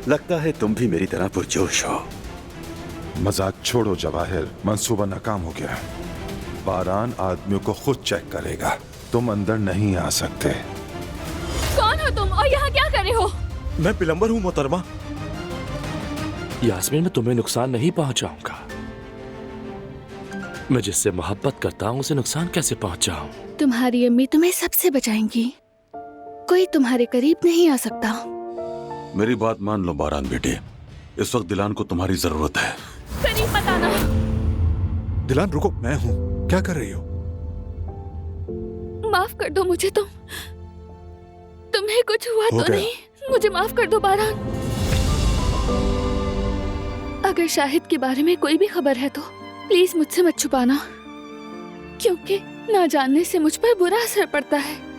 लगता है तुम भी मेरी तरह पुरजोश हो। मजाक छोड़ो जवाहिर, मंसूबा नाकाम हो गया। बारान आदमियों को खुद चेक करेगा, तुम अंदर नहीं आ सकते। कौन हो तुम और यहाँ क्या कर रहे हो? मैं प्लम्बर हूँ मोहतरमा। यास्मीन, मैं तुम्हें नुकसान नहीं पहुंचाऊंगा। मैं जिससे मोहब्बत करता हूँ उसे नुकसान कैसे पहुंचाऊं? तुम्हारी अम्मी तुम्हें सबसे बचाएंगी, कोई तुम्हारे करीब नहीं आ सकता। मेरी बात मान लो बारान बेटे, इस वक्त दिलान को तुम्हारी जरूरत है। करीब मत आना। दिलान रुको, मैं हूँ, क्या कर रही हो? माफ कर दो मुझे, तुम्हें कुछ हुआ तो नहीं? मुझे माफ कर दो बारान। अगर शाहिद के बारे में कोई भी खबर है तो प्लीज मुझसे मत छुपाना, क्योंकि ना जानने से मुझ पर बुरा असर पड़ता है।